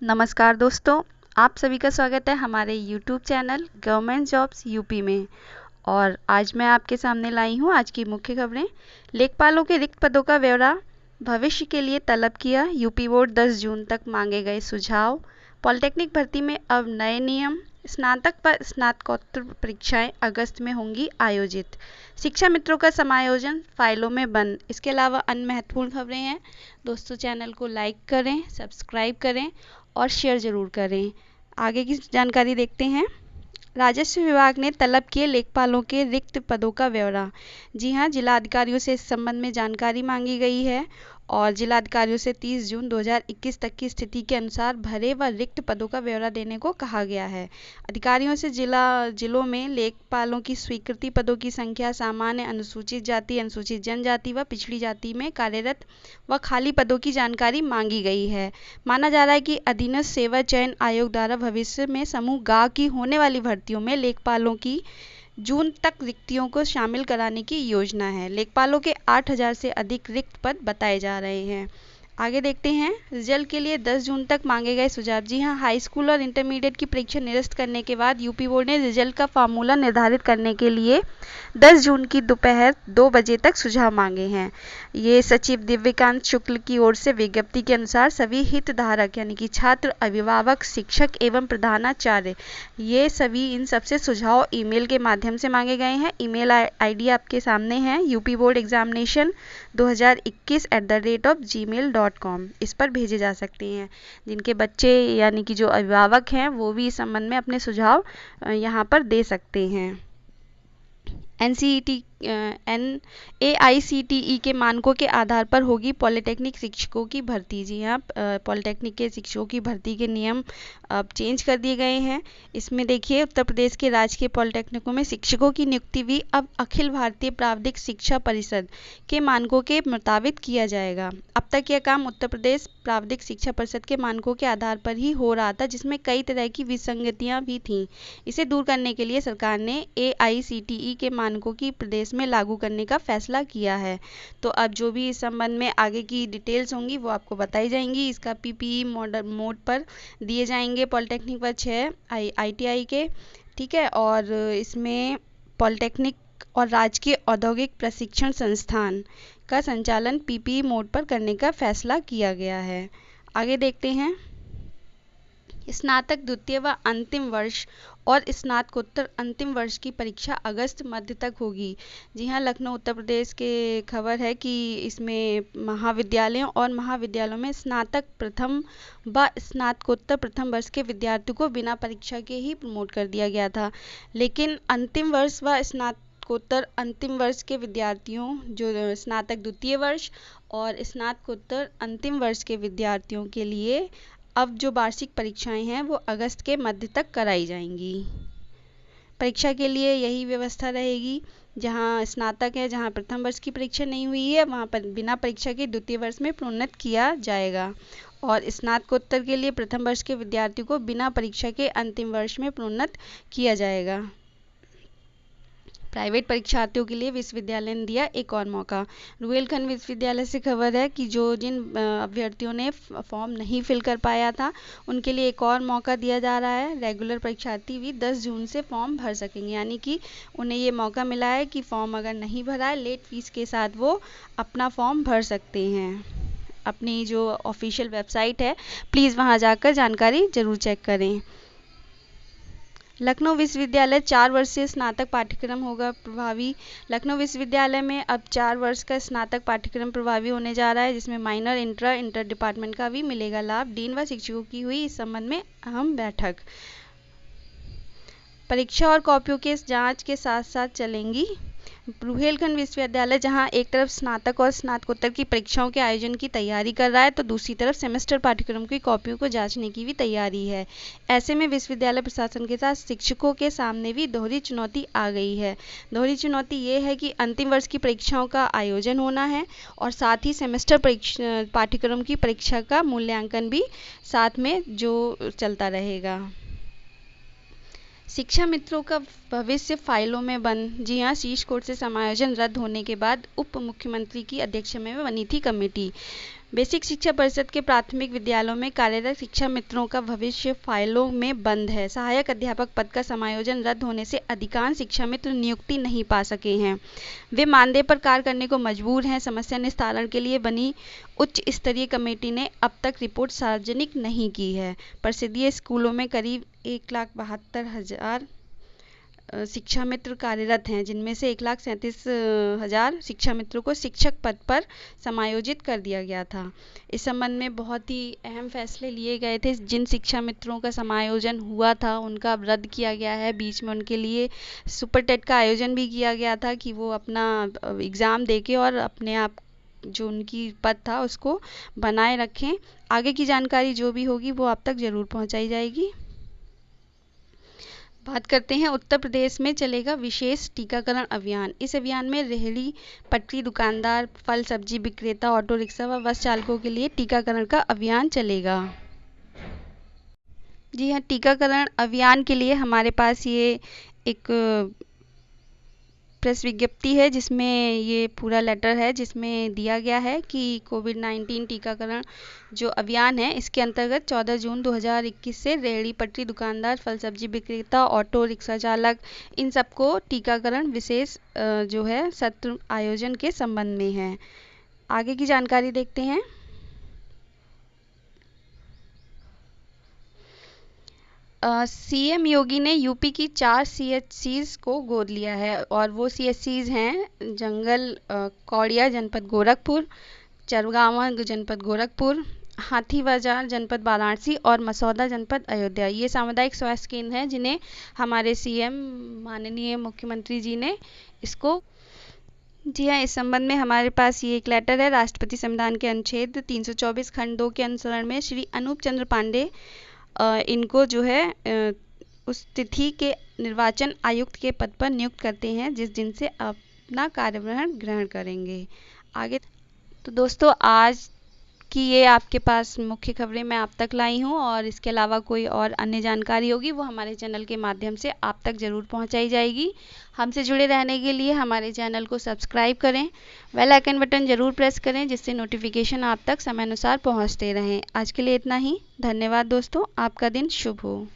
नमस्कार दोस्तों, आप सभी का स्वागत है हमारे YouTube channel government jobs UP में। और आज मैं आपके सामने लाई हूँ आज की मुख्य खबरें। लेखपालों के रिक्त पदों का ब्यौरा, भविष्य के लिए तलब किया यूपी बोर्ड, 10 जून तक मांगे गए सुझाव, पॉलिटेक्निक भर्ती में अब नए नियम, स्नातक व स्नातकोत्तर परीक्षाएं अगस्त में होंगी आयोजित, शिक्षा मित्रों का समायोजन फाइलों में बंद। इसके अलावा अन्य महत्वपूर्ण खबरें हैं। दोस्तों, चैनल को लाइक करें, सब्सक्राइब करें और शेयर ज़रूर करें। आगे की जानकारी देखते हैं। राजस्व विभाग ने तलब किए लेखपालों के रिक्त पदों का ब्यौरा। जी हां, जिलाधिकारियों से इस संबंध में जानकारी मांगी गई है और जिलाधिकारियों से 30 जून 2021 तक की स्थिति के अनुसार भरे व रिक्त पदों का ब्यौरा देने को कहा गया है। अधिकारियों से जिलों में लेखपालों की स्वीकृति पदों की संख्या, सामान्य, अनुसूचित जाति, अनुसूचित जनजाति व पिछड़ी जाति में कार्यरत व खाली पदों की जानकारी मांगी गई है। माना जा रहा है कि अधीनस्थ सेवा चयन आयोग द्वारा भविष्य में समूह ग की होने वाली भर्तियों में लेखपालों की जून तक रिक्तियों को शामिल कराने की योजना है। लेखपालों के 8,000 से अधिक रिक्त पद बताए जा रहे हैं। आगे देखते हैं। रिजल्ट के लिए 10 जून तक मांगे गए सुझाव। जी हां, हाई स्कूल और इंटरमीडिएट की परीक्षा निरस्त करने के बाद यूपी बोर्ड ने रिजल्ट का फार्मूला निर्धारित करने के लिए 10 जून की दोपहर 2 बजे तक सुझाव मांगे हैं। ये सचिव दिव्यकांत शुक्ल की ओर से विज्ञप्ति के अनुसार सभी हितधारक यानी कि छात्र, अभिभावक, शिक्षक एवं प्रधानाचार्य, ये सभी इन सबसे सुझाव ईमेल के माध्यम से मांगे गए हैं। ईमेल आईडी आपके सामने है, upboardexamination2021@gmail.com। इस पर भेजे जा सकते हैं। जिनके बच्चे यानी कि जो अभिभावक हैं वो भी इस संबंध में अपने सुझाव यहाँ पर दे सकते हैं। AICTE के मानकों के आधार पर होगी पॉलिटेक्निक शिक्षकों की भर्ती। जी हाँ, पॉलिटेक्निक के शिक्षकों की भर्ती के नियम अब चेंज कर दिए गए हैं। इसमें देखिए, उत्तर प्रदेश के राजकीय पॉलिटेक्निकों में शिक्षकों की नियुक्ति भी अब अखिल भारतीय प्राविधिक शिक्षा परिषद के मानकों के मुताबिक किया जाएगा। अब तक यह काम उत्तर प्रदेश प्राविधिक शिक्षा परिषद के मानकों के आधार पर ही हो रहा था, जिसमें कई तरह की विसंगतियां भी थीं। इसे दूर करने के लिए सरकार ने AICTE के मानकों की प्रदेश में लागू करने का फैसला किया है। तो अब जो भी इस संबंध में आगे की डिटेल्स होंगी वो आपको बताई जाएंगी। इसका PPE मोड पर दिए जाएंगे पॉलिटेक्निक व 6 ITI के, ठीक है। और इसमें पॉलिटेक्निक और राजकीय औद्योगिक प्रशिक्षण संस्थान का संचालन PPE मोड पर करने का फैसला किया गया है। आगे देखते हैं। स्नातक द्वितीय व अंतिम वर्ष और स्नातकोत्तर अंतिम वर्ष की परीक्षा अगस्त मध्य तक होगी। जी हां, लखनऊ उत्तर प्रदेश के खबर है कि इसमें महाविद्यालयों और महाविद्यालयों में स्नातक प्रथम व स्नातकोत्तर प्रथम वर्ष के विद्यार्थियों को बिना परीक्षा के ही प्रमोट कर दिया गया था। लेकिन अंतिम वर्ष व स्नातकोत्तर अंतिम वर्ष के विद्यार्थियों, जो स्नातक द्वितीय वर्ष और स्नातकोत्तर अंतिम वर्ष के विद्यार्थियों के लिए अब जो वार्षिक परीक्षाएं हैं वो अगस्त के मध्य तक कराई जाएंगी। परीक्षा के लिए यही व्यवस्था रहेगी। जहां स्नातक है, जहां प्रथम वर्ष की परीक्षा नहीं हुई है, वहां पर बिना परीक्षा के द्वितीय वर्ष में प्रोन्नत किया जाएगा। और स्नातकोत्तर के लिए प्रथम वर्ष के विद्यार्थियों को बिना परीक्षा के अंतिम वर्ष में प्रोन्नत किया जाएगा। प्राइवेट परीक्षार्थियों के लिए विश्वविद्यालय ने दिया एक और मौका। रुहेलखंड विश्वविद्यालय से खबर है कि जिन अभ्यर्थियों ने फॉर्म नहीं फिल कर पाया था उनके लिए एक और मौका दिया जा रहा है। रेगुलर परीक्षार्थी भी 10 जून से फॉर्म भर सकेंगे, यानी कि उन्हें ये मौका मिला है कि फॉर्म अगर नहीं भरा है, लेट फीस के साथ वो अपना फॉर्म भर सकते हैं। अपनी जो ऑफिशियल वेबसाइट है, प्लीज़ वहाँ जाकर जानकारी ज़रूर चेक करें। लखनऊ विश्वविद्यालय 4 वर्षीय स्नातक पाठ्यक्रम होगा प्रभावी। लखनऊ विश्वविद्यालय में अब 4 वर्ष का स्नातक पाठ्यक्रम प्रभावी होने जा रहा है, जिसमें माइनर, इंटर डिपार्टमेंट का भी मिलेगा लाभ। डीन व शिक्षकों की हुई इस संबंध में अहम बैठक। परीक्षा और कॉपियों के जांच के साथ साथ चलेंगी। रुहेलखंड विश्वविद्यालय जहां एक तरफ स्नातक और स्नातकोत्तर की परीक्षाओं के आयोजन की तैयारी कर रहा है, तो दूसरी तरफ सेमेस्टर पाठ्यक्रम की कॉपियों को जांचने की भी तैयारी है। ऐसे में विश्वविद्यालय प्रशासन के साथ शिक्षकों के सामने भी दोहरी चुनौती आ गई है। दोहरी चुनौती ये है कि अंतिम वर्ष की परीक्षाओं का आयोजन होना है और साथ ही सेमेस्टर पाठ्यक्रम की परीक्षा का मूल्यांकन भी साथ में जो चलता रहेगा। शिक्षा मित्रों का भविष्य फाइलों में बंद। जी हां, शीर्ष कोर्ट से समायोजन रद्द होने के बाद उप मुख्यमंत्री की अध्यक्षता में बनी थी कमेटी। बेसिक शिक्षा परिषद के प्राथमिक विद्यालयों में कार्यरत शिक्षा मित्रों का भविष्य फाइलों में बंद है। सहायक अध्यापक पद का समायोजन रद्द होने से अधिकांश शिक्षा मित्र नियुक्ति नहीं पा सके हैं। वे मानदेय पर कार्य करने को मजबूर हैं। समस्या निस्तारण के लिए बनी उच्च स्तरीय कमेटी ने अब तक रिपोर्ट सार्वजनिक नहीं की है। परिषदीय स्कूलों में करीब 1,72,000 शिक्षा मित्र कार्यरत हैं, जिनमें से 1,37,000 शिक्षा मित्रों को शिक्षक पद पर समायोजित कर दिया गया था। इस संबंध में बहुत ही अहम फैसले लिए गए थे। जिन शिक्षा मित्रों का समायोजन हुआ था उनका अब रद्द किया गया है। बीच में उनके लिए सुपर टेट का आयोजन भी किया गया था कि वो अपना एग्ज़ाम देके और अपने आप जो उनकी पद था उसको बनाए रखें। आगे की जानकारी जो भी होगी वो आप तक ज़रूर पहुँचाई जाएगी। बात करते हैं, उत्तर प्रदेश में चलेगा विशेष टीकाकरण अभियान। इस अभियान में रेहड़ी पटरी दुकानदार, फल सब्जी विक्रेता, ऑटो रिक्शा व बस चालकों के लिए टीकाकरण का अभियान चलेगा। जी हाँ, टीकाकरण अभियान के लिए हमारे पास ये एक प्रेस विज्ञप्ति है जिसमें ये पूरा लेटर है जिसमें दिया गया है कि कोविड-19 टीकाकरण जो अभियान है इसके अंतर्गत 14 जून 2021 से रेहड़ी पटरी दुकानदार, फल सब्जी विक्रेता, ऑटो रिक्शा चालक, इन सबको टीकाकरण विशेष जो है सत्र आयोजन के संबंध में है। आगे की जानकारी देखते हैं। सीएम योगी ने यूपी की 4 सीएचसीज को गोद लिया है और वो सीएचसीज हैं कौड़िया जनपद गोरखपुर, चरगांवा जनपद गोरखपुर, हाथी बाजार जनपद वाराणसी और मसौदा जनपद अयोध्या। ये सामुदायिक स्वास्थ्य केंद्र हैं जिन्हें हमारे सीएम माननीय मुख्यमंत्री जी ने इसको जी हाँ, इस संबंध में हमारे पास ये एक लेटर है। राष्ट्रपति संविधान के अनुच्छेद 324 खंड 2 के अनुसरण में श्री अनूप चंद्र पांडे इनको जो है उस तिथि के निर्वाचन आयुक्त के पद पर नियुक्त करते हैं जिस दिन से अपना कार्यभार ग्रहण करेंगे। आगे तो दोस्तों, आज की ये आपके पास मुख्य खबरें मैं आप तक लाई हूँ और इसके अलावा कोई और अन्य जानकारी होगी वो हमारे चैनल के माध्यम से आप तक ज़रूर पहुँचाई जाएगी। हमसे जुड़े रहने के लिए हमारे चैनल को सब्सक्राइब करें, बेल आइकन बटन ज़रूर प्रेस करें जिससे नोटिफिकेशन आप तक समय अनुसार पहुँचते रहें। आज के लिए इतना ही। धन्यवाद दोस्तों, आपका दिन शुभ हो।